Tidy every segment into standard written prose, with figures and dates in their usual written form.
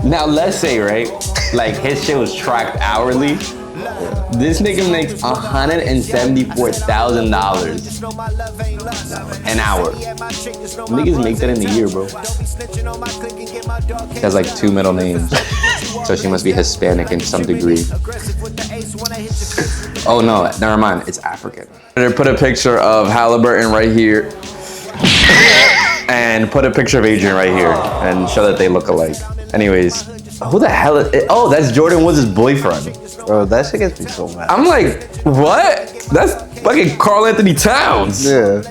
Now let's say, right, like his shit was tracked hourly. This nigga makes $174,000 an hour. Niggas make that in a year, bro. He has like 2 middle names, so she must be Hispanic in some degree. Oh no, never mind. It's African. Put a picture of Halliburton right here, and put a picture of Adrian right here, and show that they look alike. Anyways, who the hell is it? Oh, that's Jordan Woods' boyfriend. Bro, that shit gets me so mad. I'm like, what? That's fucking Karl Anthony Towns. Yeah.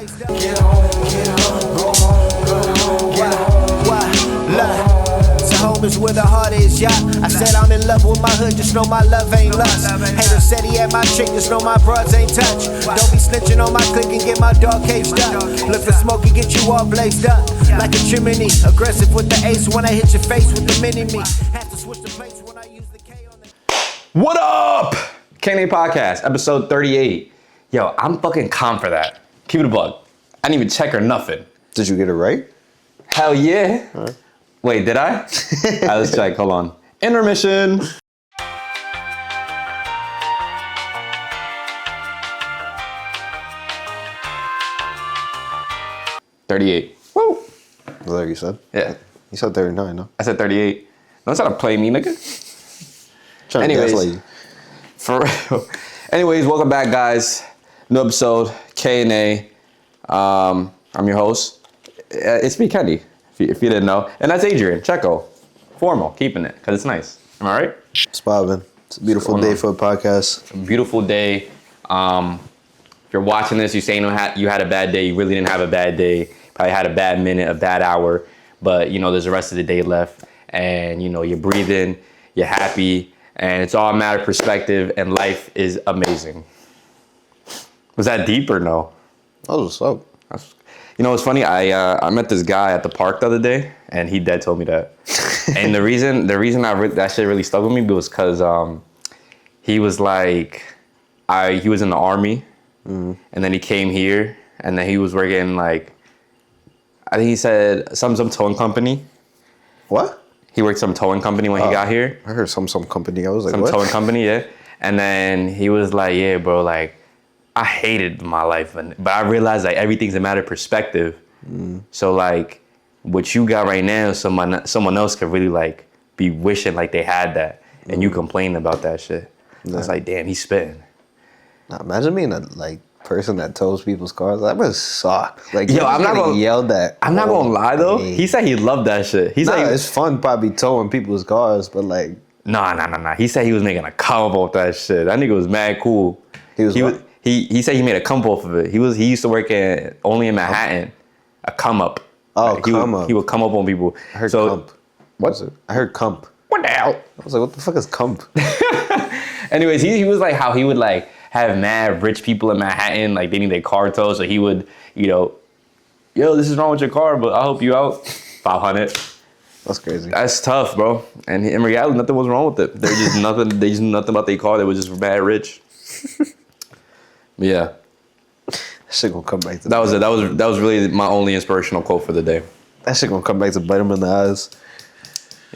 Where the heart is, yeah. I said I'm in love with my hood, just know my love ain't lust. Hater said he had my chick, just know my broads ain't touch. Don't be snitching on my clique and get my dog caged up. Look for smoke and get you all blazed up like a chimney. Aggressive with the ace when I hit your face with the mini-me. Have to switch the plates when I use the K on the... What up? KNA Podcast, episode 38. Yo, I'm fucking calm for that. Keep it a bug. I didn't even check or nothing. Did you get it right? Hell yeah. Wait, did I? Alright, let's check. Hold on. Intermission. $38. Woo. Is that what you said? Yeah. You said 39, no? I said 38. Don't try to play me, nigga. Trying to gaslight you. For real. Anyways, welcome back, guys. New episode, K&A. I'm your host. It's me, Kenny, if you didn't know. And that's Adrian, Checo. Formal, keeping it, because it's nice. Am I right? It's poppin'. It's a beautiful day for a podcast. A beautiful day. If you're watching this, you're saying you had a bad day. You really didn't have a bad day. Probably had a bad minute, a bad hour. But, you know, there's the rest of the day left. And, you know, you're breathing, you're happy. And it's all a matter of perspective. And life is amazing. Was that deep or no? That was what's up. You know, it's funny. I met this guy at the park the other day, and he dead told me that. And the reason that shit really stuck with me was because he was like, he was in the army, and then he came here, and then he was working like, I think he said some towing company. What? He worked some towing company when he got here. I heard some company. I was like, some what? towing company, yeah. And then he was like, yeah, bro, like, I hated my life, but I realized like everything's a matter of perspective. So like, what you got right now, someone else could really like be wishing like they had that, and you complain about that shit. I was like, damn, he's spitting. Now, imagine being a like person that tows people's cars. That must suck. Like, yo, I'm not gonna yelled at. I'm not gonna lie though. He said he loved that shit. He's like, it's fun probably towing people's cars, but like, nah. He said he was making a combo with that shit. That nigga was mad cool. He said he made a come off of it. He used to work only in Manhattan. A come up. Oh, like, come up. He would come up on people. I heard comp. What? Was it? I heard comp. What the hell? I was like, what the fuck is comp? Anyways, he was like how he would like have mad rich people in Manhattan, like they need their car towed, so he would, you know, yo, this is wrong with your car, but I'll help you out. 500. That's crazy. That's tough, bro. And in reality, nothing was wrong with it. They just knew nothing about their car. They were just mad rich. Yeah. That shit gonna come back to that was it. That was really my only inspirational quote for the day. That shit gonna come back to bite him in the eyes.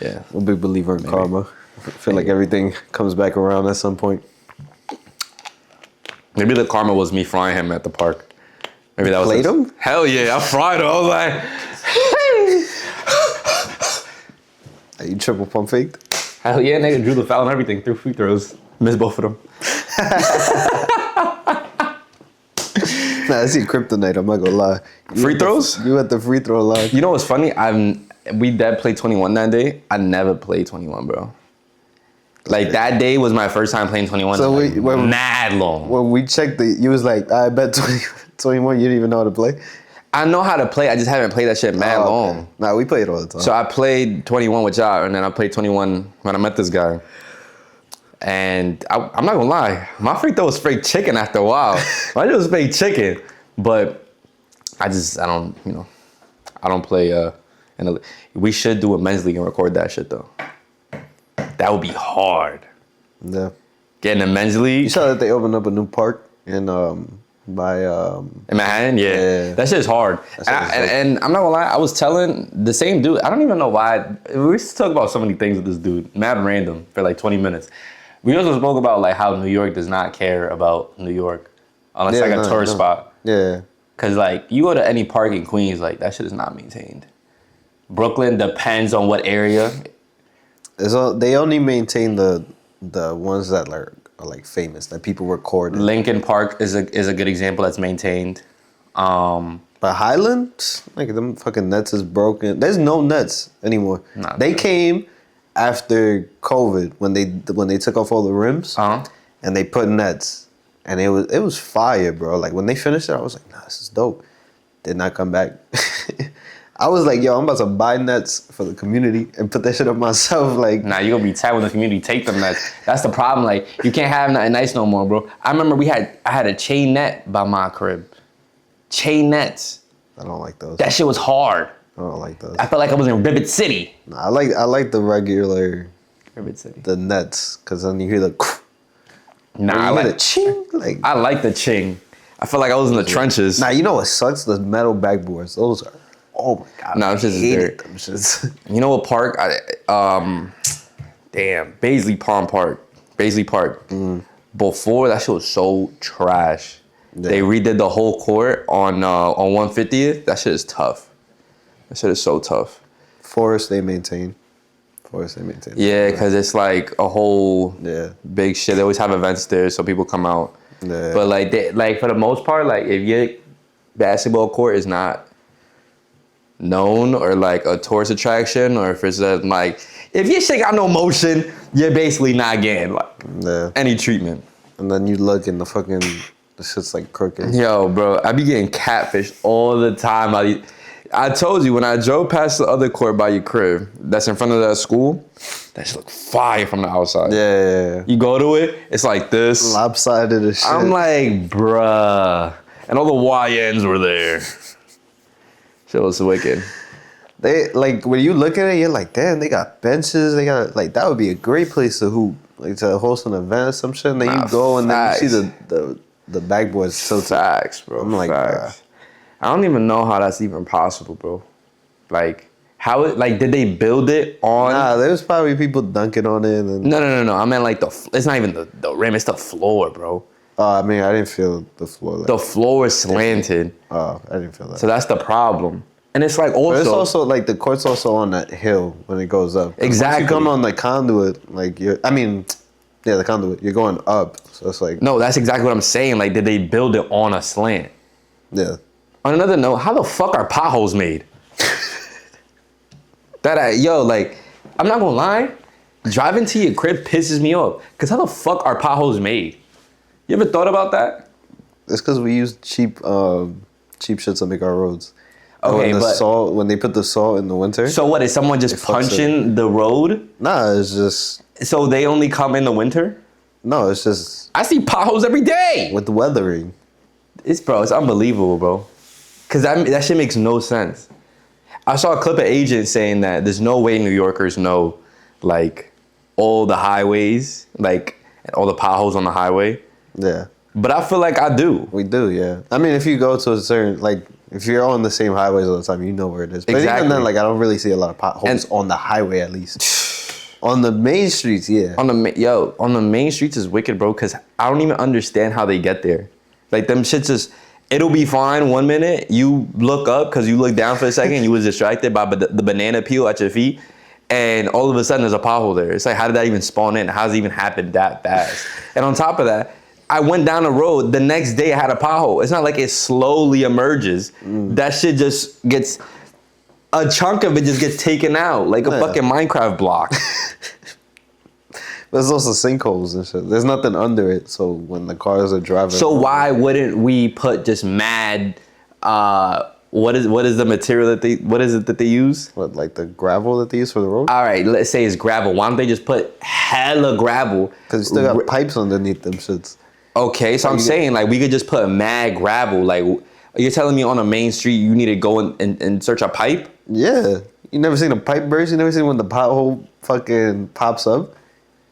Yeah. I'm a big believer in karma. I feel like everything comes back around at some point. Maybe the karma was me frying him at the park. Maybe that was played him? Hell yeah, I fried him. I was like, Are you triple pump faked? hell yeah, nigga drew the foul and everything, threw free throws, missed both of them. Nah, I see kryptonite, I'm not gonna lie. Free throws? You at the free throw line. You know what's funny? We did play 21 that day. I never played 21, bro. Like that day was my first time playing 21. So mad long. When we checked you was like, I bet 21, you didn't even know how to play? I know how to play. I just haven't played that shit mad long. Nah, we played all the time. So I played 21 with y'all, and then I played 21 when I met this guy. And I'm not gonna lie, my free throw was straight chicken after a while. I just straight chicken, but I don't play. We should do a men's league and record that shit though. That would be hard. Yeah. Getting a men's league. You saw that they opened up a new park in by In Manhattan, yeah. That shit is hard. And I'm not gonna lie, I was telling the same dude, I don't even know why. We used to talk about so many things with this dude, mad random, for like 20 minutes. We also spoke about like how New York does not care about New York unless like a tourist spot. Yeah. Cause like you go to any park in Queens, like that shit is not maintained. Brooklyn depends on what area. They only maintain the ones that are like famous that people record. Lincoln Park is a good example that's maintained. But Highland, like them fucking nets is broken. There's no nets anymore. Nah, they came after COVID when they took off all the rims and they put nets, and it was fire, bro. Like when they finished it, I was like, nah, this is dope. Did not come back. I was like, yo, I'm about to buy nets for the community and put that shit up myself. Like, nah, you gonna be tight when the community take them nets. That's the problem. Like, you can't have nothing nice no more, bro. I remember I had a chain net by my crib. Chain nets. I don't like those. That shit was hard. I don't like those. I felt like I was in Ribbit City. Nah, I like the regular Ribbit City. the nets, cause then you hear the Nah, I hear like the ching. Like, I like the ching. I feel like I was in the trenches. nah, you know what sucks? The metal backboards. Those are. Oh my god. No, it's just hated dirt. them shits. You know what park? Damn, Baisley Pond Park. Baisley Park. Before, that shit was so trash. Yeah. They redid the whole court on 150th. That shit is tough. That shit is so tough. Forest they maintain. Yeah, because it's like a whole big shit. They always have events there, so people come out. Yeah. But like for the most part, like if your basketball court is not known or like a tourist attraction, or if it's like if your shit got no motion, you're basically not getting like any treatment. And then you look and the shit's like crooked. Yo, bro, I be getting catfished all the time. I told you when I drove past the other court by your crib, that's in front of that school, that shit look fire from the outside. Yeah. You go to it, it's like this. Lopsided as shit. I'm like, bruh. And all the YNs were there. Shit was wicked. They like when you look at it, you're like, damn, they got benches. They got like that would be a great place to hoop, like to host an event or some shit. And then you go and then you see the backboards tilted. Facts, bro. I'm like, facts. I don't even know how that's even possible, bro. Like, did they build it on? Nah, there's probably people dunking on it. And No. I meant like it's not even the rim, it's the floor, bro. I mean, I didn't feel the floor. Like the floor is slanted. Oh, I didn't feel that. So that's the problem. And it's like also. But it's also like the court's also on that hill when it goes up. Exactly. Once you come on the conduit, like the conduit, you're going up. So it's like. No, that's exactly what I'm saying. Like, did they build it on a slant? Yeah. On another note, how the fuck are potholes made? I'm not gonna lie, driving to your crib pisses me off. Cause how the fuck are potholes made? You ever thought about that? It's because we use cheap shit to make our roads. Okay, when they put the salt in the winter. So what, is someone just punching the road? Nah, it's just. So they only come in the winter? No, it's just. I see potholes every day. With the weathering. It's unbelievable, bro. Cause that shit makes no sense. I saw a clip of agents saying that there's no way New Yorkers know like all the highways, like all the potholes on the highway. Yeah. But I feel like I do. We do, yeah. I mean, if you go to a certain, like, if you're on the same highways all the time, you know where it is. But exactly. Even then, like, I don't really see a lot of potholes on the highway, at least. On the main streets, yeah. On the main streets is wicked, bro, because I don't even understand how they get there. Like, them shits just, it'll be fine 1 minute. You look up, because you look down for a second, you was distracted by the banana peel at your feet, and all of a sudden there's a pothole there. It's like, how did that even spawn in? How does it even happen that fast? And on top of that, I went down the road, the next day I had a pothole. It's not like it slowly emerges. That shit just gets, a chunk of it just gets taken out like a fucking Minecraft block. There's also sinkholes and shit. There's nothing under it, so when the cars are driving. So why wouldn't we put just mad, what is the material what is it that they use? What, like the gravel that they use for the road? All right, let's say it's gravel. Why don't they just put hella gravel? Because you still got pipes underneath them shits. Okay, so I'm saying like we could just put mad gravel. Like you're telling me on a main street you need to go and search a pipe? Yeah. You never seen a pipe burst? You never seen when the pothole fucking pops up?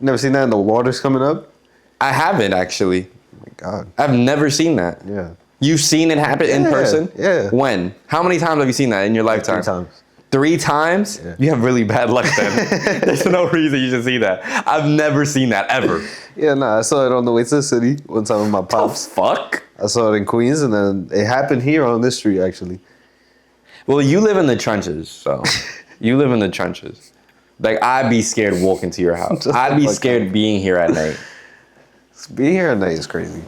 You never seen that and the water's coming up? I haven't actually. Oh my God. I've never seen that. Yeah. You've seen it happen in Yeah, person? yeah. When? How many times have you seen that in your lifetime? 3 times. 3 times? Yeah. You have really bad luck then. There's no reason you should see that. I've never seen that ever. Yeah, nah, I saw it on the way to the city one time with my The pops. fuck? I saw it in Queens, and then it happened here on this street, actually. Well, you live in the trenches, so you live in the trenches. Like, I'd be scared walking to your house. Just I'd be fuck scared being here at night. Being here at night is crazy.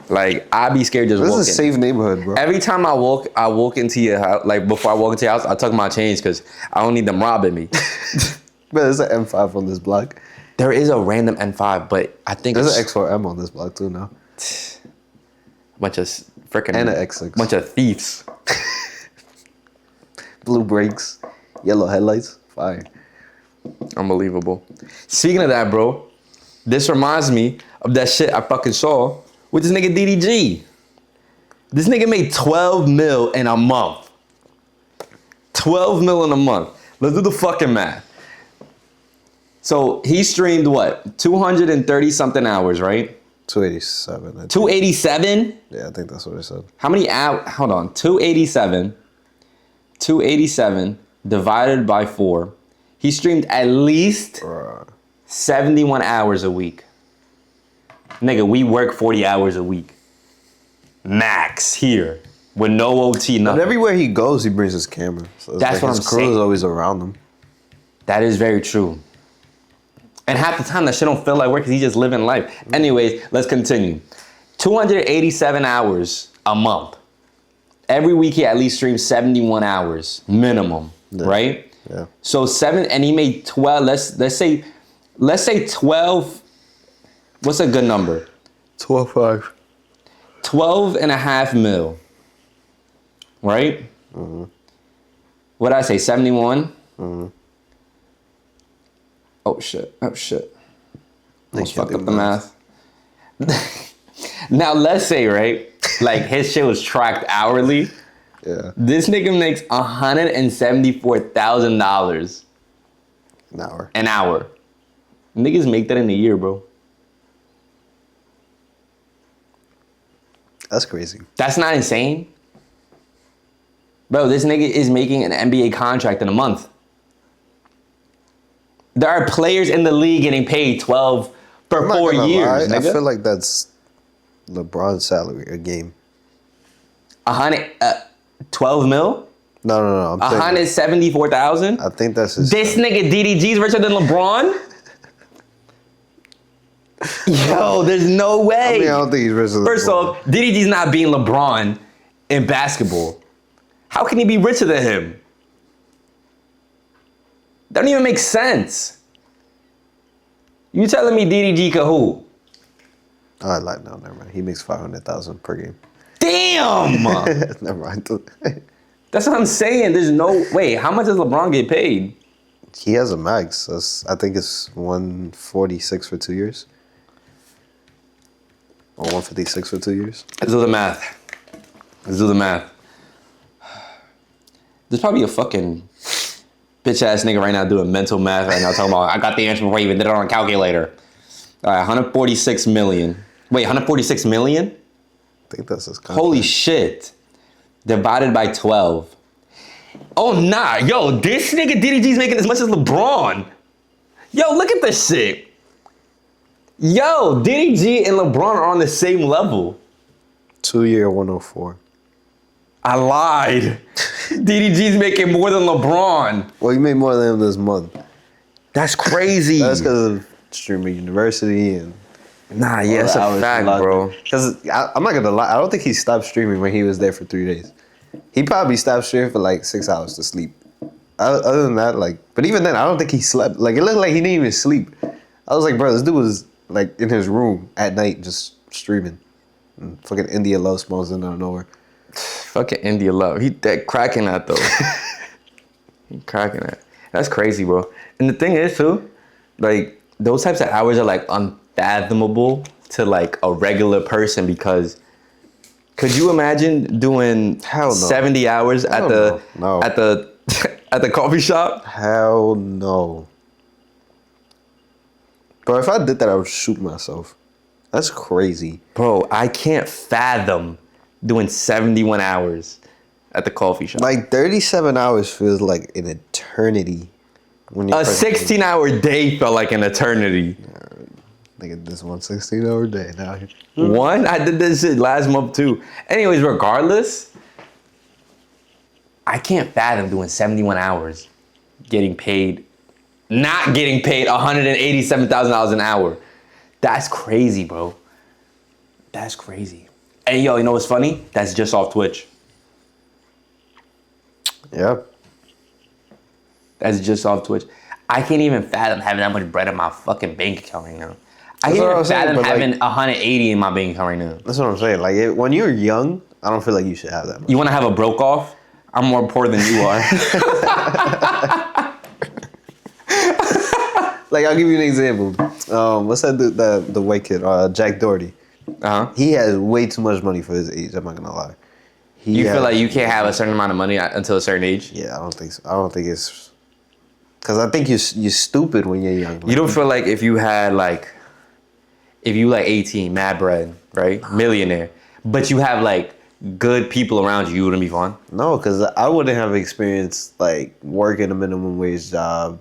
Like, I'd be scared just This walking. is a safe neighborhood, bro. Every time I walk into your house. Like, before I walk into your house, I tuck my chains because I don't need them robbing me. But there's an M5 on this block. There is a random N5, but I think There's it's an X4M on this block, too, now. a bunch of freaking And an X6. bunch of thieves. Blue brakes, yellow headlights. Fire. Unbelievable. Speaking of that, bro, this reminds me of that shit I fucking saw with this nigga DDG. This nigga made 12 mil in a month. 12 mil in a month. Let's do the fucking math. So he streamed what? 230 something hours, right? 287. I think. 287? Yeah, I think that's what it said. How many hours? Hold on. 287. 287 divided by 4. He streamed at least Bruh. 71 hours a week. Nigga, we work 40 hours a week. Max here. With no OT, But nothing. everywhere he goes, he brings his camera. So it's That's like what his I'm crew saying. is always around him. That is very true. And half the time that shit don't feel like work because he's just living life. Anyways, let's continue. 287 hours a month. Every week he at least streams 71 hours minimum, right? Yeah. So and he made 12, let's say 12, what's a good number? 12.5. 12 and a half mil, right? What did I say, 71? Oh shit, Almost can't fucked do up the math. Now let's say, right, like his shit was tracked hourly. Yeah. This nigga makes $174,000 An hour. an hour. Niggas make that in a year, bro. That's crazy. That's not insane. Bro, this nigga is making an NBA contract in a month. There are players in the league getting paid 12 for I'm not 4 gonna years, lie, nigga. I feel like that's LeBron's salary a game. 12 mil? No. I'm saying, 174,000? I think that's his. This nigga DDG's richer than LeBron? Yo, there's no way. I mean, I don't think he's richer than First LeBron. off, DDG's not being LeBron in basketball. How can he be richer than him? That don't even make sense. You telling me DDG could who? Oh, I lied. No, never mind. He makes 500,000 per game. Damn! Never mind. That's what I'm saying. There's no way. How much does LeBron get paid? He has a max. I think it's 146 for 2 years. Or 156 for 2 years. Let's do the math. There's probably a fucking bitch ass nigga right now doing mental math right now talking about I got the answer before I even did it on a calculator. All right, 146 million. Wait, 146 million? I think that's his contract. Holy shit. Divided by 12. Oh nah, yo, this nigga DDG's making as much as LeBron. Yo, look at this shit. Yo, DDG and LeBron are on the same level. 2 year 104. I lied. DDG's making more than LeBron. Well, he made more than him this month. That's crazy. That's because of Streamer University and Nah, yeah, that's a fact, bro. Because I'm not gonna lie, I don't think he stopped streaming when he was there for 3 days. He probably stopped streaming for like 6 hours to sleep. Other than that, like, but even then, I don't think he slept. Like, it looked like he didn't even sleep. I was like, bro, this dude was like in his room at night just streaming. And fucking India Love spawns in out of nowhere. Fucking India Love. He that cracking that though. He cracking that. That's crazy, bro. And the thing is too, like those types of hours are like unfathomable to like a regular person because could you imagine doing Hell no. 70 hours at Hell the no. No. at the at the coffee shop? Hell no. Bro, if I did that, I would shoot myself. That's crazy. Bro, I can't fathom doing 71 hours at the coffee shop. Like 37 hours feels like an eternity. When A 16-hour day felt like an eternity. Nigga, this 16-hour day now. One, I did this shit last month too. Anyways, regardless, I can't fathom doing 71 hours, not getting paid $187,000 an hour. That's crazy, bro. That's crazy. And yo, you know what's funny? That's just off Twitch. Yep. That's just off Twitch. I can't even fathom having that much bread in my fucking bank account right now. I can't even fathom having 180 in my bank account right now. That's what I'm saying. Like, when you're young, I don't feel like you should have that much. You want to have a broke off? I'm more poor than you are. Like, I'll give you an example. What's that dude, the white kid, Jack Doherty? Uh-huh. He has way too much money for his age. I'm not gonna lie. You feel like you can't have a certain amount of money until a certain age? Yeah, I don't think so. I don't think it's because I think you're stupid when you're young. You don't feel like if you 18, mad bread, right? Millionaire, but you have like good people around you, you wouldn't be fun? No, because I wouldn't have experienced like working a minimum wage job,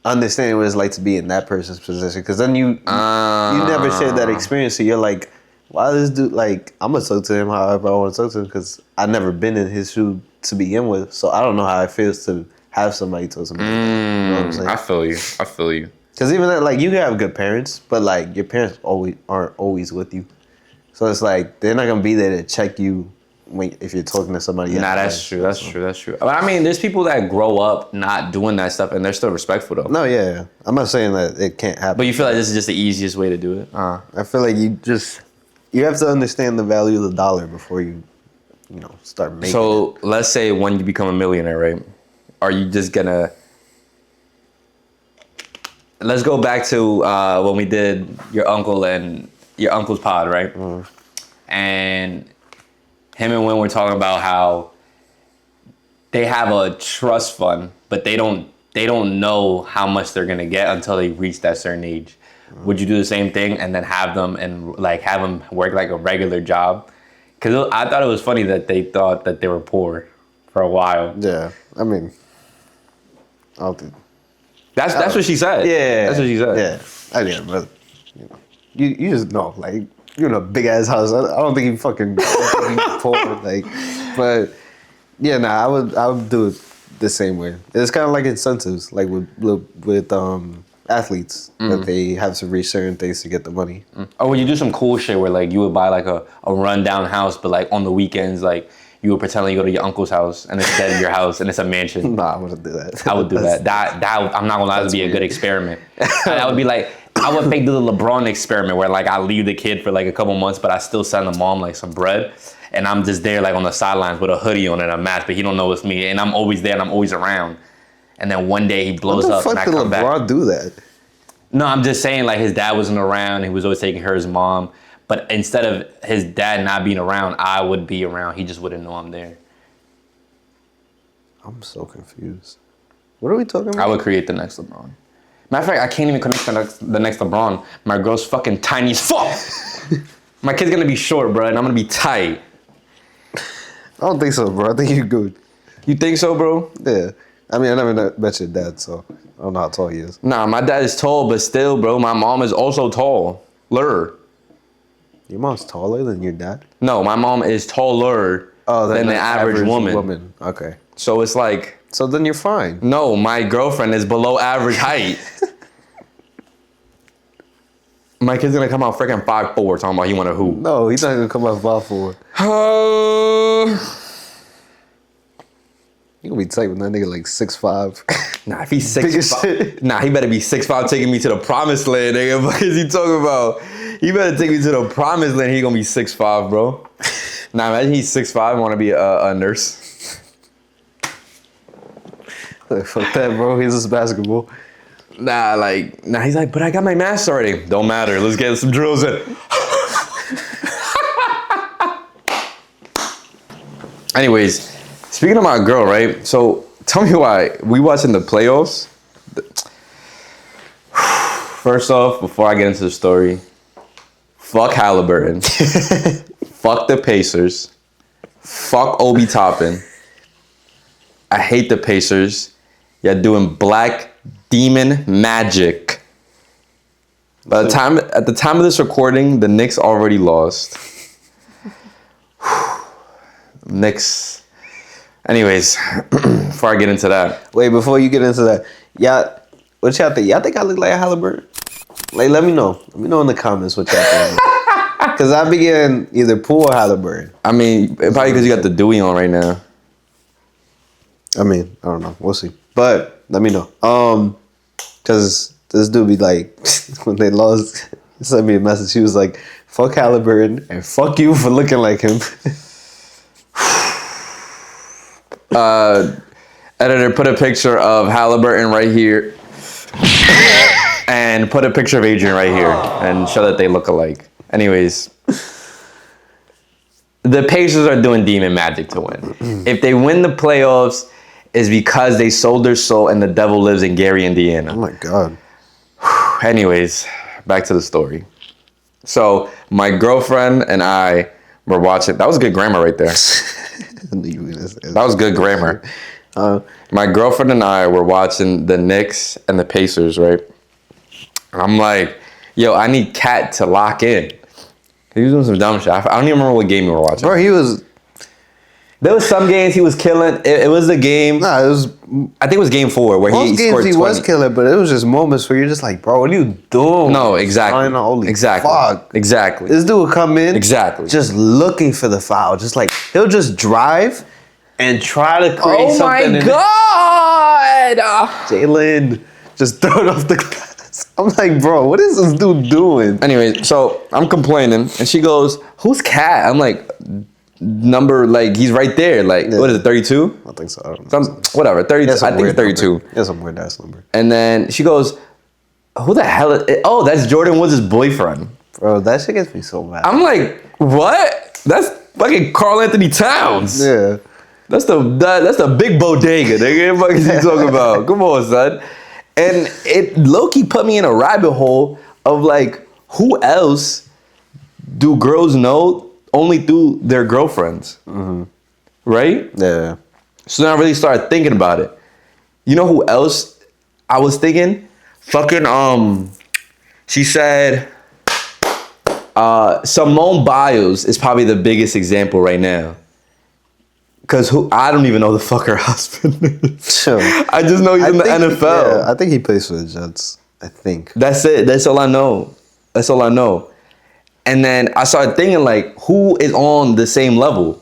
understanding what it's like to be in that person's position. Because then you never shared that experience, so you're like, why this dude, like, I'm gonna talk to him however I want to talk to him because I've never been in his shoes to begin with, so I don't know how it feels to have somebody talk to me. You know what I'm saying? I feel you. Because even that, like, you have good parents, but like your parents aren't always with you, so it's like they're not gonna be there to check you if you're talking to somebody else. Nah, that's true. That's true. But I mean, there's people that grow up not doing that stuff and they're still respectful though. No, yeah. I'm not saying that it can't happen. But you feel like this is just the easiest way to do it? I feel like you have to understand the value of the dollar before you start making So let's say when you become a millionaire, right? Are you just gonna... Let's go back to when we did your uncle's pod, right? Mm. And him and Win were talking about how they have a trust fund, but they don't know how much they're gonna get until they reach that certain age. Would you do the same thing and then have them work like a regular job? Because I thought it was funny that they thought that they were poor for a while. Yeah, I mean, I'll do. That's what she said. Yeah, that's what she said. Yeah, I mean, but you just know, like, you're in a big ass house. I don't think you fucking poor, like, but yeah, I would do it the same way. It's kind of like incentives, like with athletes that they have to reach certain things to get the money. Or would you do some cool shit where like you would buy like a rundown house, but like on the weekends, like you would pretend like you go to your uncle's house and instead your house and it's a mansion. Nah, I wouldn't do that. I would do that. That I'm not gonna lie, that would be a good experiment. That would be like, I would fake the LeBron experiment where like I leave the kid for like a couple months, but I still send the mom like some bread. And I'm just there like on the sidelines with a hoodie on and a mask, but he don't know it's me. And I'm always there and I'm always around. And then one day he blows up and I come back. What the fuck did LeBron do that? No, I'm just saying like his dad wasn't around. He was always taking care of his mom. But instead of his dad not being around, I would be around. He just wouldn't know I'm there. I'm so confused. What are we talking about? I would create the next LeBron. Matter of fact, I can't even connect the next LeBron. My girl's fucking tiny as fuck. My kid's gonna be short, bro, and I'm gonna be tight. I don't think so, bro. I think you're good. You think so, bro? Yeah. I mean, I never met your dad, so I don't know how tall he is. Nah, my dad is tall, but still, bro, my mom is also tall. Your mom's taller than your dad? No, my mom is taller than the average woman. Okay. So it's like... So then you're fine. No, my girlfriend is below average height. My kid's gonna come out freaking 5'4", talking about he want to hoop. No, he's not gonna come out 5'4". You gonna be tight with that nigga like 6'5". Nah, if he's 6'5", nah, he better be 6'5", taking me to the promised land, nigga. What is he talking about? He better take me to the promised land. He gonna be 6'5", bro. Nah, imagine he's 6'5", want to be a nurse. Fuck that, bro. He's just basketball. Nah, he's like, but I got my mask already. Don't matter. Let's get some drills in. Anyways, speaking of my girl, right? So tell me why we watching the playoffs. First off, before I get into the story, fuck Halliburton. fuck the Pacers. Fuck Obi Toppin. I hate the Pacers. You're doing black demon magic. At the time of this recording, the Knicks already lost. Knicks. Anyways, before I get into that. Wait, before you get into that, what y'all think? Y'all think I look like a Halliburton? Like, let me know. Let me know in the comments what y'all think. Because I be getting either Poole or Halliburton. I mean, probably because you got the Dewey on right now. I mean, I don't know. We'll see. But let me know. Because this dude be like, when they lost, he sent me a message. He was like, fuck Halliburton and fuck you for looking like him. Editor, put a picture of Halliburton right here. And put a picture of Adrian right here. And show that they look alike. Anyways. The Pacers are doing demon magic to win. If they win the playoffs, it's because they sold their soul and the devil lives in Gary, Indiana. Oh my God. Anyways, back to the story. So my girlfriend and I were watching. That was good grammar right there. That was good grammar. My girlfriend and I were watching the Knicks and the Pacers, right? And I'm like, yo, I need Cat to lock in. He was doing some dumb shit. I don't even remember what game we were watching. Bro, There was some games he was killing. It was the game. Nah, it was. I think it was game 4 where Most he games scored he 20. was killing, but it was just moments where you're just like, bro, what are you doing? No, exactly. Holy exactly. fuck. Exactly. This dude would come in. Exactly. Just looking for the foul. Just like, he'll just drive and try to create something. Oh my God! Jalen, just throw it off the glass. I'm like, bro, what is this dude doing? Anyway, so I'm complaining, and she goes, "Who's Cat?" I'm like, he's right there. Like, Yeah. what is it, 32? I think so. I don't know. Whatever, 32. I think it's 32. That's some weird ass number. And then she goes, "Who the hell is it? Oh, that's Jordan Woods' boyfriend." Bro, that shit gets me so mad. I'm like, what? That's fucking Karl Anthony Towns. Yeah. That's the big bodega, nigga. What the fuck is he talking about? Come on, son. And it low-key put me in a rabbit hole of like, who else do girls know only through their girlfriends? Mm-hmm. Right? Yeah. So then I really started thinking about it. You know who else I was thinking? Fucking, she said, Simone Biles is probably the biggest example right now. Cause I don't even know the fuck her husband is. Sure. I just know he's in the NFL. Yeah, I think he plays for the Jets. I think. That's it. That's all I know. That's all I know. And then I started thinking like, who is on the same level?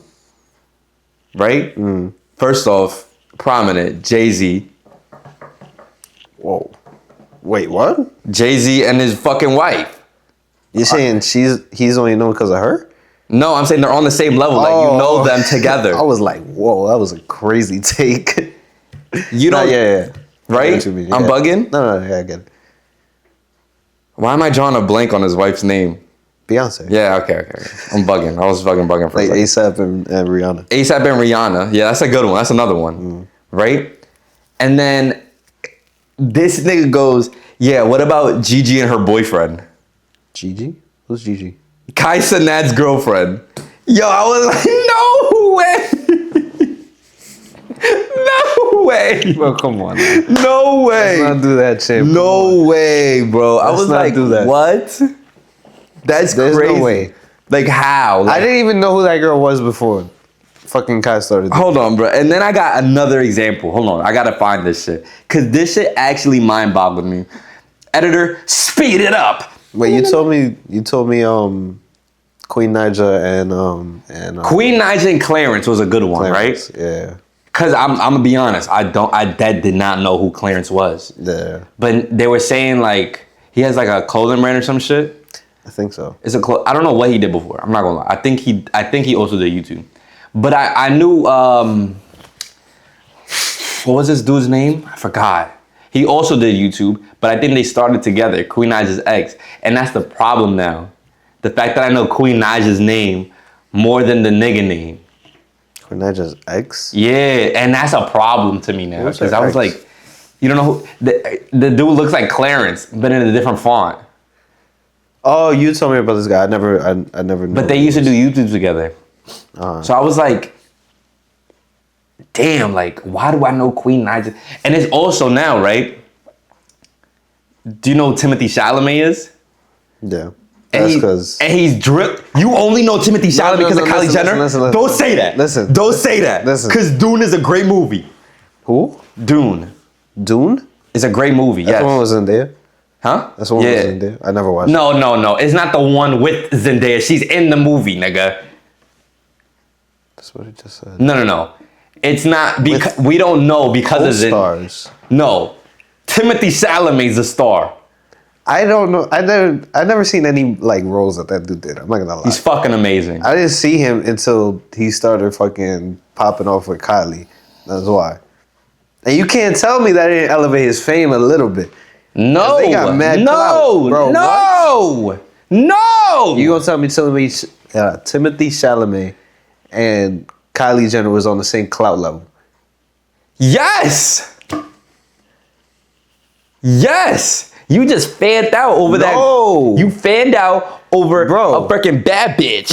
Right? Mm. First off, prominent, Jay-Z. Whoa. Wait, what? Jay-Z and his fucking wife. You're saying he's only known because of her? No, I'm saying they're on the same level. Like, you know them together. I was like, whoa, that was a crazy take. You don't, yeah. right? What you mean, I'm yeah. bugging? No, yeah, I get it. Why am I drawing a blank on his wife's name? Beyonce. Yeah, okay. I'm bugging. I was fucking bugging for Like a second. ASAP and Rihanna. ASAP and Rihanna. Yeah, that's a good one. That's another one. Right? And then this nigga goes, yeah, what about Gigi and her boyfriend? Gigi? Who's Gigi? Kai Cenat's girlfriend. Yo, I was like, no way. No way. Bro, come on. No way. Let's not do that shit. No way, bro. I was not like, do that. what? That's There's crazy. no way. Like, how? Like, I didn't even know who that girl was before. Fucking Kai started. hold on, bro. And then I got another example. Hold on. I got to find this shit. Because this shit actually mind-boggled me. Editor, speed it up. Wait, you told me Queen Naija and Queen Naija and Clarence was a good one, Clarence. right? Yeah. Because I'm going to be honest. I did not know who Clarence was. Yeah. But they were saying, like, he has, like, a clothing brand or some shit. I think so. It's I don't know what he did before. I'm not gonna lie. I think he also did YouTube. But I knew what was this dude's name? I forgot. He also did YouTube, but I think they started together, Queen Naija's ex. And that's the problem now. The fact that I know Queen Naija's name more than the nigga name. Queen Naija's ex? Yeah, and that's a problem to me now. Who's Because her I was ex? like, you don't know who the dude looks like Clarence, but in a different font. Oh, you told me about this guy. I never knew. But they used to do YouTube together. So I was like, damn, like, why do I know Queen Naija? And it's also now, right? Do you know who Timothy Chalamet is? Yeah. And That's because. and he's drip. You only know Timothy Chalamet because of Kylie Jenner. listen. Don't say that. Listen. Don't say that. Listen. Because Dune is a great movie. Who? Dune Dune? is a great movie. That Yes. one was in there. Huh? That's the one was in there. I never watched. No. It's not the one with Zendaya. She's in the movie, nigga. That's what he just said. No. It's not because we don't know because of it. Stars. No. Timothy Chalamet's a star. I don't know. I never seen any like roles that dude did. I'm not gonna lie. He's fucking amazing. I didn't see him until he started fucking popping off with Kylie. That's why. And you can't tell me that didn't elevate his fame a little bit. No. They got mad clout, bro. No. You gonna tell me Timothy Chalamet and Kylie Jenner was on the same clout level? Yes. You just fanned out over that. No. You fanned out over Bro. a freaking bad bitch.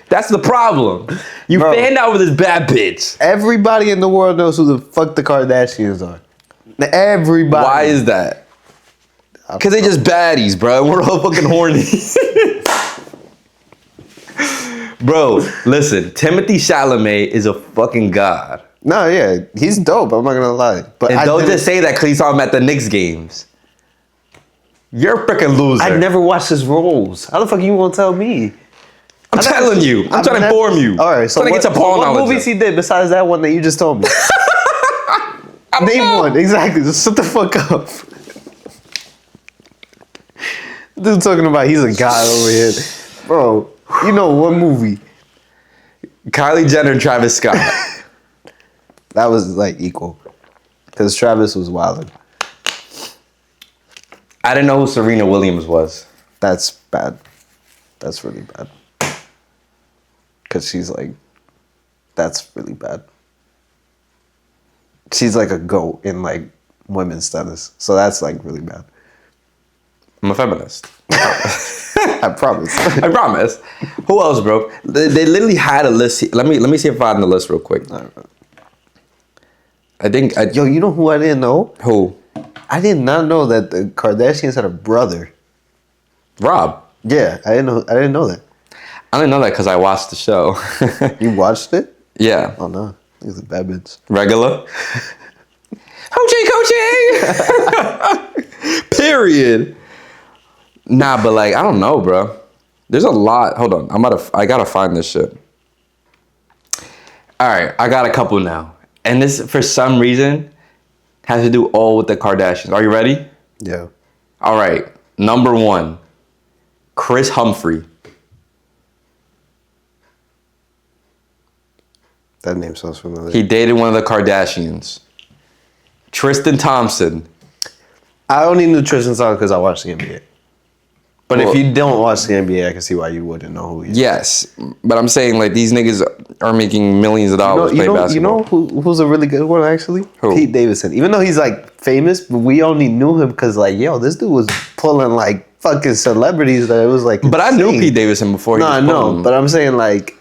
That's the problem. You Bro. fanned out over this bad bitch. Everybody in the world knows who the fuck the Kardashians are. Everybody. Why is that? Because they just baddies, bro. We're all fucking horny. Bro, listen. Timothy Chalamet is a fucking god. No, yeah, he's dope. I'm not gonna lie. But And I don't didn't- just say that because he saw him at the Knicks games. You're a freaking loser. I never watched his roles. How the fuck you gonna tell me? I'm telling you. I'm trying to inform you. All right, so I'm trying to get your ball what knowledge movies up. he did besides that one that you just told me? Name one, exactly. Just shut the fuck up. Dude talking about he's a god over here. Bro, you know one movie. Kylie Jenner and Travis Scott. That was like equal. Because Travis was wilding. I didn't know who Serena Williams was. That's bad. That's really bad. Because she's like, that's really bad. She's like a GOAT in like women's tennis. So that's like really bad. I'm a feminist. I promise. I promise. Who else, bro? They literally had a list. Let me see if I find the list real quick. I think. Yo, you know who I didn't know? Who? I did not know that the Kardashians had a brother. Rob. Yeah, I didn't know that. I didn't know that because I watched the show. You watched it? Yeah. Oh no, he's a bad bitch. Regular. Hoochie. Period. Nah, but like I don't know, bro. There's a lot. Hold on, I gotta find this shit. All right, I got a couple now, and this for some reason has to do all with the Kardashians. Are you ready? Yeah. All right, number 1, Chris Humphrey. That name sounds familiar. He dated one of the Kardashians. Tristan Thompson. I only knew Tristan Thompson because I watched the NBA. But Well- if you don't watch the NBA, I can see why you wouldn't know who he is. Yes, but I'm saying like these niggas are making millions of dollars playing basketball. Who's a really good one actually? Who? Pete Davidson. Even though he's like famous, but we only knew him because like, yo, this dude was pulling like fucking celebrities that it was like. But I knew insane. Pete Davidson before. No, he was I know, pulling them. but I'm saying like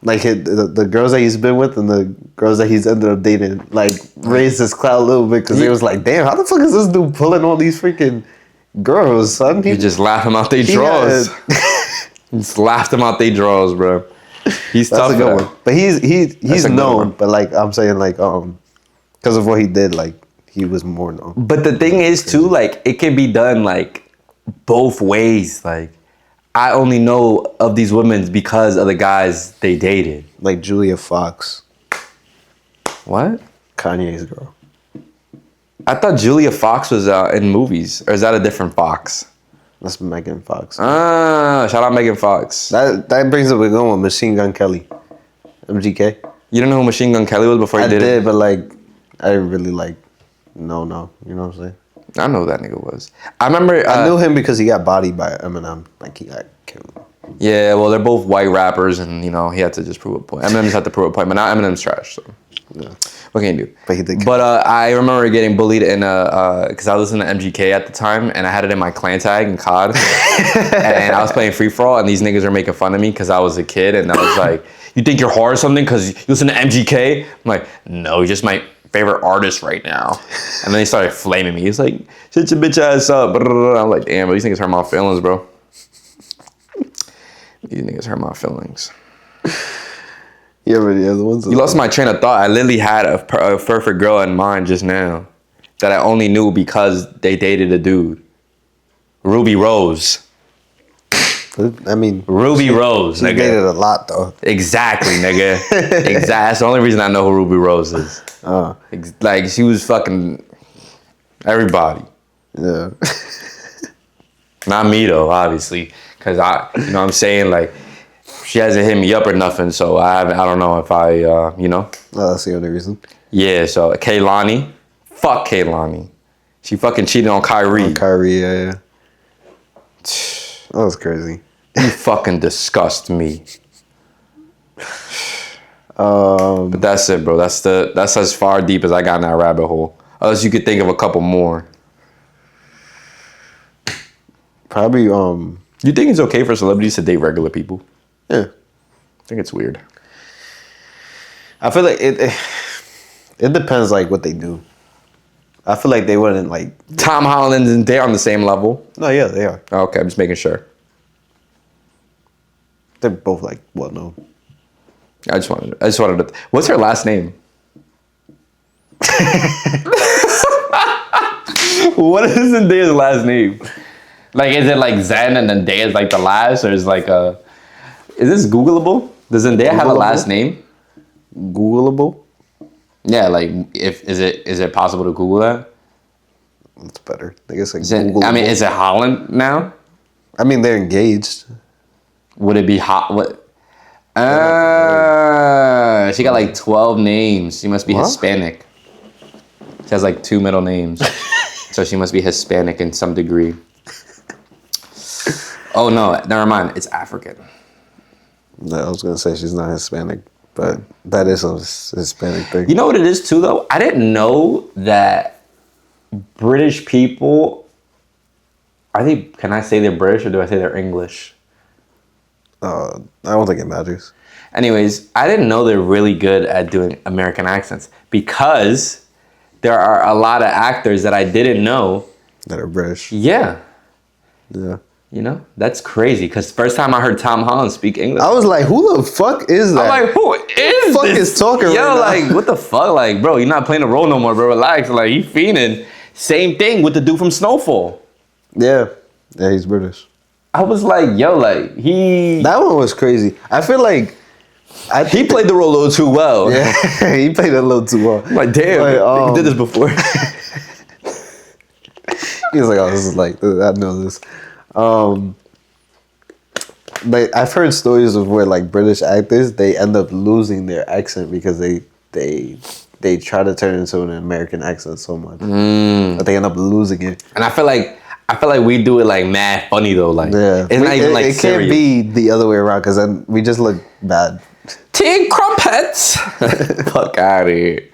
the girls that he's been with and the girls that he's ended up dating like raised his clout a little bit because they was like, damn, how the fuck is this dude pulling all these freaking girls, son? You just laugh him out they he draws. had- Just laughed him out they draws, bro. He's That's tough. a good one. But he's a good known, one. but like I'm saying like because of what he did, like he was more known. But the thing is too, like it can be done like both ways. Like I only know of these women because of the guys they dated. Like Julia Fox, What? Kanye's girl. I thought Julia Fox was in movies, or is that a different Fox? That's Megan Fox. Shout out Megan Fox. That brings up a good one, Machine Gun Kelly, MGK. You don't know who Machine Gun Kelly was before he I did did, it? but like I didn't really like. No, you know what I'm saying? I know who that nigga was. I remember. I knew him because he got bodied by Eminem. Like he got killed. Yeah, well, they're both white rappers, and you know he had to just prove a point. Eminem just had to prove a point, but now Eminem's trash. So Yeah. what can you do? But he did. But I remember getting bullied in because I listened to MGK at the time, and I had it in my clan tag in COD, and I was playing free for all, and these niggas were making fun of me because I was a kid, and I was like, "You think you're hard or something because you listen to MGK?" I'm like, "No, you're just my favorite artist right now." And then they started flaming me. He's like, "Shut your bitch ass up." I'm like, "Damn, bro, these niggas hurt my feelings, bro." These niggas hurt my feelings. You have any other ones? You lost my train of thought. I literally had a perfect girl in mind just now that I only knew because they dated a dude. Ruby Rose. I mean, Ruby Rose, she nigga. dated a lot though. Exactly, nigga. Exactly. That's the only reason I know who Ruby Rose is. Like, she was fucking everybody. Yeah. Not me, though, obviously. Because you know what I'm saying? Like, she hasn't hit me up or nothing, so I don't know if I, you know? Oh, that's the only reason. Yeah, so Kehlani. Fuck Kehlani. She fucking cheated on Kyrie. Kyrie, yeah. That was crazy. You fucking disgust me. But that's it, bro. That's as far deep as I got in that rabbit hole. Unless you could think of a couple more. Probably, You think it's okay for celebrities to date regular people? yeah. I think it's weird. I feel like it depends, like, what they do. I feel like they wouldn't, like... Tom Holland and they're on the same level. No, yeah, they are. Okay, I'm just making sure. They're both, like, well-known. I just wanted to. What's her last name? What is Zendaya's last name? Like, is it like Zen and then Day is like the last, or is like a? Is this Googleable? Does Zendaya have a last name? Googleable? Yeah, like is it possible to Google that? That's better. I guess, like, I mean, is it Holland now? I mean, they're engaged. Would it be hot? What? She got like 12 names. She must be Hispanic. She has like 2 middle names. So she must be Hispanic in some degree. Oh no, never mind. It's African. No, I was gonna say she's not Hispanic, but that is a Hispanic thing. You know what it is too though? I didn't know that British people can I say they're British or do I say they're English? I don't think it matters. Anyways, I didn't know they're really good at doing American accents because there are a lot of actors that I didn't know. That are British. Yeah. Yeah. You know, that's crazy because first time I heard Tom Holland speak English, I was like, who the fuck is that? I'm like, who is fuck this? is talking right now? Like, what the fuck? Like, bro, you're not playing a role no more, bro. Relax. Like, he fiending. Same thing with the dude from Snowfall. Yeah. Yeah, he's British. I was like, yo, like, That one was crazy. I feel like... he played the role a little too well. Yeah, he played it a little too well. I'm like, damn, he did this before. He was like, oh, this is like, I know this. Like, I've heard stories of where, like, British actors, they end up losing their accent because they try to turn it into an American accent so much. But they end up losing it. And I feel like we do it like mad funny though. Like, Yeah. it's not even like it serious. can't be the other way around because then we just look bad. Tea and crumpets. Fuck out of here.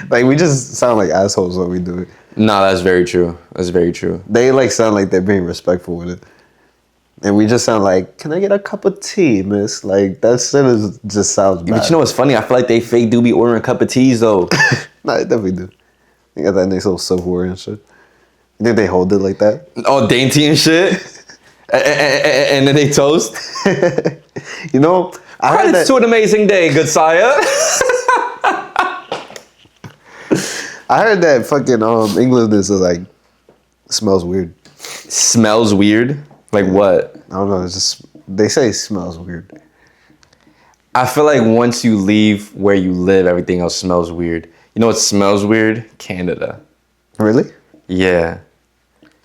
Like, we just sound like assholes when we do it. No, that's very true. That's very true. They, like, sound like they're being respectful with it. And we just sound like, can I get a cup of tea, miss? Like, that sentence just sounds bad. But you know what's funny? I feel like they fake do be ordering a cup of teas though. Nah, they definitely do. They got that nice little silverware and shit. You think they hold it like that? All dainty and shit. And then they toast. You know, I heard Credits that, to an amazing day, good sire. I heard that fucking England is like, smells weird. Smells weird. Like what? I don't know. It's just, they say it smells weird. I feel like once you leave where you live, everything else smells weird. You know what smells weird? Canada. Really? Yeah.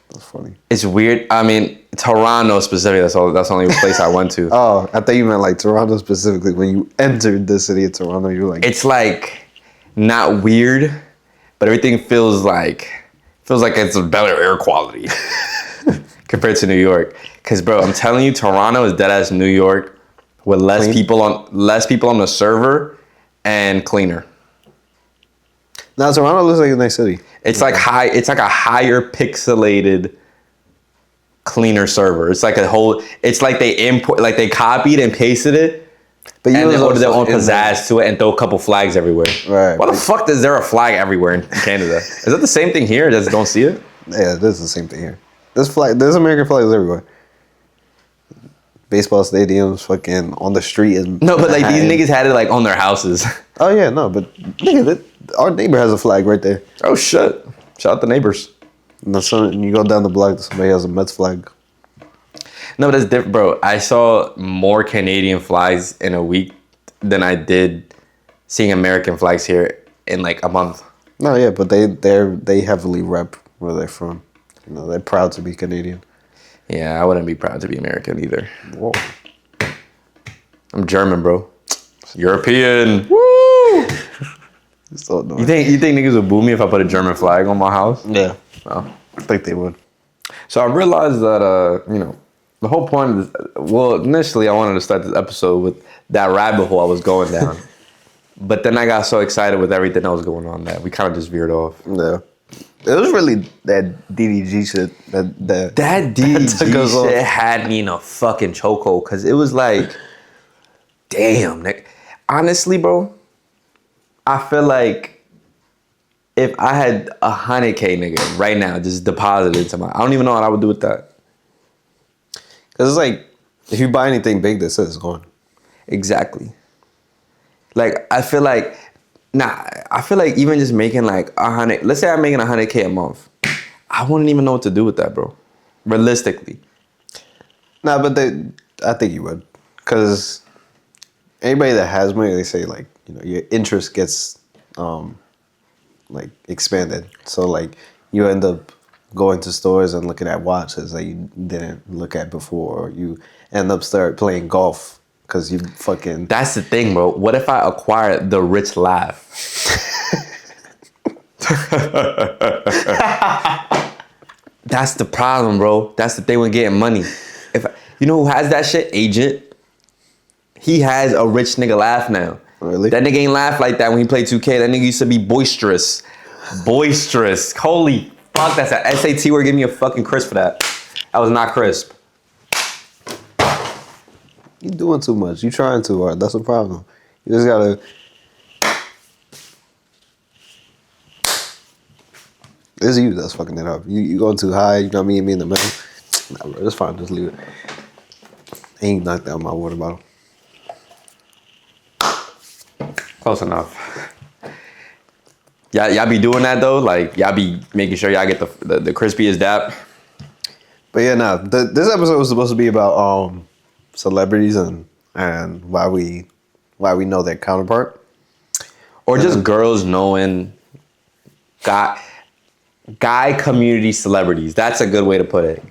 That's funny. It's weird. I mean, Toronto specifically. That's the only place I went to. Oh, I thought you meant like Toronto specifically. When you entered the city of Toronto, you were like... It's like not weird, but everything feels like it's a better air quality. compared to New York. Cause bro, I'm telling you, Toronto is dead ass New York with less Clean? people on the server and cleaner. Now Toronto looks like a nice city. It's like a higher pixelated, cleaner server. It's like it's like they copied and pasted it. But And then order their also own in pizzazz to it and throw a couple flags everywhere. Right. Why the fuck is there a flag everywhere in Canada? Is that the same thing here? Just don't see it? Yeah, this is the same thing here. There's American flags everywhere. Baseball stadiums, fucking on the street. And No, but like these niggas had it like on their houses. Oh yeah, no, but nigga, our neighbor has a flag right there. Oh shit! Shout out the neighbors. And you go down the block, somebody has a Mets flag. No, but that's different, bro. I saw more Canadian flags in a week than I did seeing American flags here in like a month. No, yeah, but they heavily rep where they're from. You know, they're proud to be Canadian. Yeah, I wouldn't be proud to be American either. Whoa. I'm German, bro. European. Woo! So You think niggas would boo me if I put a German flag on my house? Yeah. Oh. I think they would. So I realized that the whole point of this, well, initially I wanted to start this episode with that rabbit hole I was going down. But then I got so excited with everything that was going on that we kind of just veered off. Yeah. It was really that DDG shit that That took us off. DDG shit had me in a fucking chokehold because it was like, damn, nigga. Honestly, bro, I feel like if I had 100K, nigga, right now, just deposited into I don't even know what I would do with that. Because it's like, if you buy anything big, that's it, it's gone. Exactly. Like, I feel like even just making like 100, let's say I'm making 100K a month, I wouldn't even know what to do with that, bro. Realistically. Nah, but I think you would. Because anybody that has money, they say like, you know, your interest gets like expanded. So like you end up going to stores and looking at watches that you didn't look at before, or you end up start playing golf because you fucking. That's the thing, bro. What if I acquire the rich laugh? That's the problem, bro. That's the thing with getting money. You know who has that shit? Agent. He has a rich nigga laugh now. Really? That nigga ain't laugh like that when he played 2K. That nigga used to be boisterous. Boisterous. Holy fuck, that's an SAT word. Give me a fucking crisp for that. That was not crisp. You doing too much. You trying too hard. That's the problem. You just gotta. It's you that's fucking it up. You going too high. You know me and me in the middle. Nah, bro, it's fine. Just leave it. I ain't knocked down my water bottle. Close enough. Y'all be doing that though? Like y'all be making sure y'all get the crispiest dap? But yeah, nah. This episode was supposed to be about celebrities and why we know their counterpart. Or just girls knowing guy community celebrities. That's a good way to put it.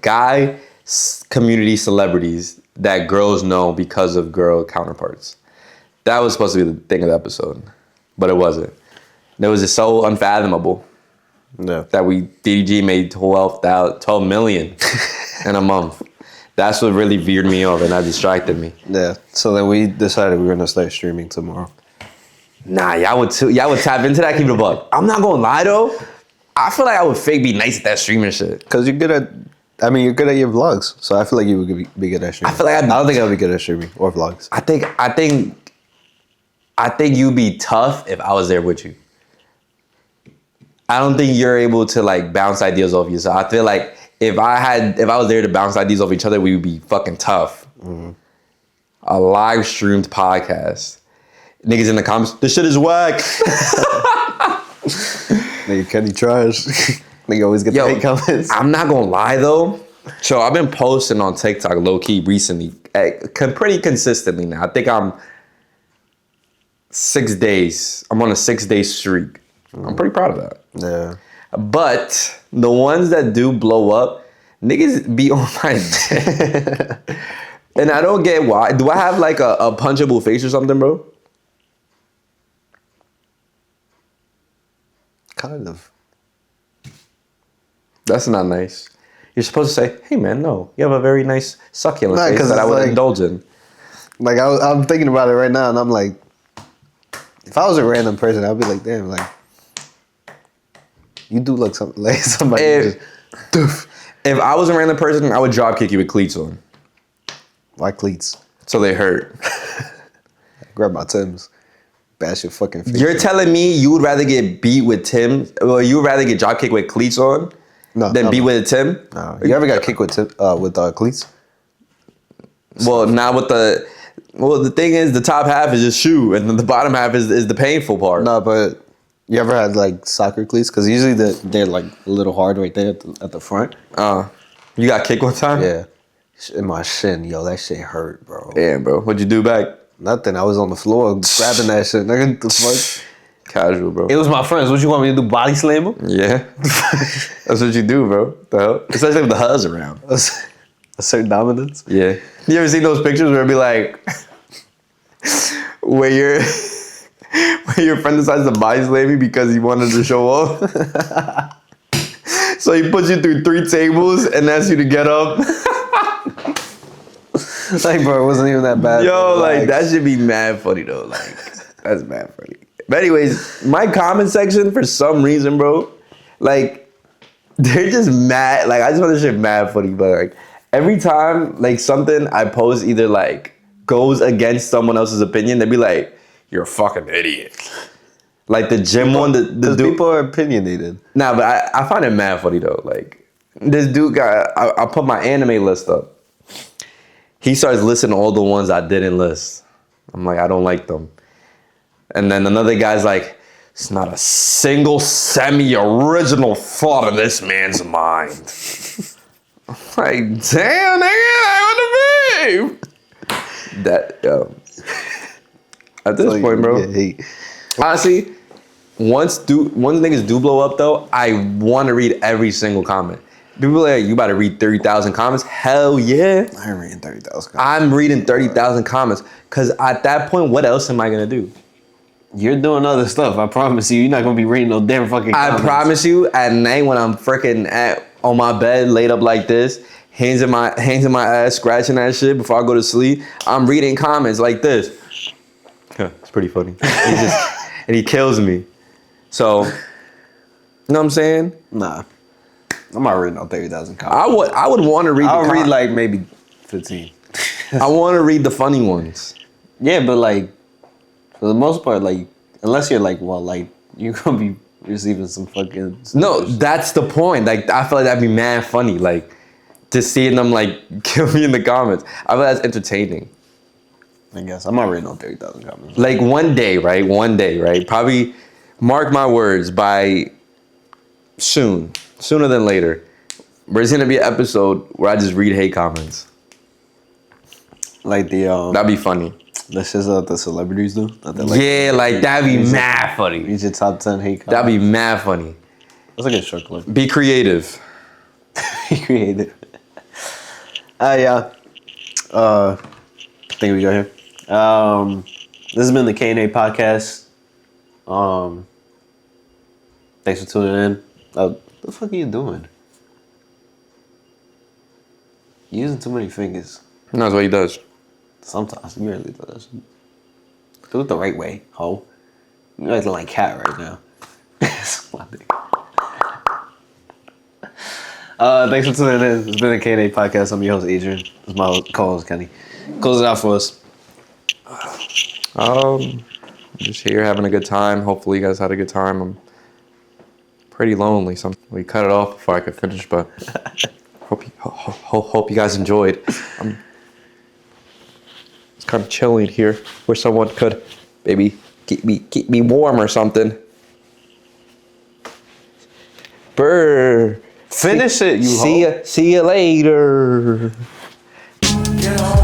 Community celebrities that girls know because of girl counterparts. That was supposed to be the thing of the episode, but it wasn't. It was just so unfathomable that DDG made 12 million in a month. That's what really veered me off and that distracted me. Yeah. So then we decided we were gonna start streaming tomorrow. Nah, y'all would tap into that, keep it a buck. I'm not gonna lie though. I feel like I would fake be nice at that streaming shit. Cause you're good at your vlogs, so I feel like you would be good at streaming. I don't think I would be good at streaming or vlogs. I think you'd be tough if I was there with you. I don't think you're able to like bounce ideas off you. So I feel like if I was there to bounce ideas off each other, we would be fucking tough. Mm-hmm. A live streamed podcast. Niggas in the comments, this shit is whack. Nigga, Kenny trash. Nigga always get the hate comments. I'm not gonna lie though. So I've been posting on TikTok low key recently, pretty consistently now. I think I'm 6 days. I'm on a 6-day streak. I'm pretty proud of that. Yeah. But the ones that do blow up, niggas be on my dick. And I don't get why. Do I have like a punchable face or something, bro? Kind of. That's not nice. You're supposed to say, "Hey, man, no, you have a very nice succulent Nah, face 'cause that I it's would like- indulge in." Like I'm thinking about it right now, and I'm like, if I was a random person, I'd be like, damn, like you do look like somebody. If I was a random person, I would drop kick you with cleats on, Why cleats? so they hurt. Grab my Timbs, bash your fucking face. You're telling me you would rather get beat with Tim, or you would rather get drop kicked with cleats on, than beat with a Tim? No. You ever got kicked with cleats? Well, now with the thing is, the top half is just shoe, and then the bottom half is the painful part. No, but you ever had like soccer cleats? Because usually they're like a little hard right there at the front. You got kicked one time? Yeah. In my shin, yo, that shit hurt, bro. Damn, bro. What'd you do back? Nothing. I was on the floor grabbing that shit. Nigga, the fuck? Casual, bro. It was my friends. What you want me to do? Body slam them? Yeah. That's what you do, bro. The hell? Especially with the huzz around. Assert dominance. Yeah. You ever seen those pictures where it'd be like, where your friend decides to body slam you because he wanted to show off? So he puts you through 3 tables and asks you to get up. Like, bro, it wasn't even that bad. Yo, bro. like, that should be mad funny, though. Like, that's mad funny. But anyways, my comment section, for some reason, bro, like, they're just mad. Like, I just want this shit mad funny, but, like, every time, like, something I post either, like, goes against someone else's opinion, they'd be like, you're a fucking idiot. Like, the gym one, the dude. People are opinionated. Nah, but I find it mad funny, though. Like, this dude got, I put my anime list up. He starts listing all the ones I didn't list. I'm like, I don't like them. And then another guy's like, it's not a single semi-original thought in this man's mind. I'm like, damn, nigga, I want to be. That, yo. At this Like, point, bro. yeah, hate. Honestly, once niggas do blow up, though, I want to read every single comment. People are like, you about to read 30,000 comments? Hell yeah. I ain't reading 30,000 comments. I'm reading 30,000 comments. Because at that point, what else am I going to do? You're doing other stuff. I promise you. You're not going to be reading no damn fucking comments. I promise you, at night when I'm freaking on my bed, laid up like this, hands in my ass, scratching that shit before I go to sleep, I'm reading comments like this. It's pretty funny. And he kills me. So, you know what I'm saying? Nah. I'm not reading no 30,000 comments. I would want to read I'll read like maybe 15. I want to read the funny ones. Yeah, but like, for the most part, like, unless you're like, well, like, you're going to be receiving some fucking... No, that's the point. Like, I feel like that'd be mad funny. Like, to seeing them, like, kill me in the comments. I feel that's entertaining. I guess. I'm not reading no 30,000 comments. Like, one day, right? Probably, mark my words, by sooner than later, there's going to be an episode where I just read hate comments. Like the... That'd be funny. That's just the celebrities do? Like, Yeah, like, that'd be mad funny. Read your top 10 hate comments. That'd be mad funny. That's a good short clip. Be creative. Be creative. Yeah. I think we go here. This has been the K&A podcast. Thanks for tuning in. What the fuck are you doing? You're using too many fingers. And that's what he does. Sometimes. You really do that shit. Do it the right way, ho. You're acting like cat right now. That's my thing. Thanks for tuning in. It's been the K&A podcast. I'm your host, Adrian. This is my co-host, Kenny. Close it out for us. Just here having a good time. Hopefully you guys had a good time. I'm pretty lonely. We cut it off before I could finish, but hope you guys enjoyed. It's kind of chilly here. Wish someone could maybe keep me warm or something. Brr. Finish it, you hoe. See you later. Get on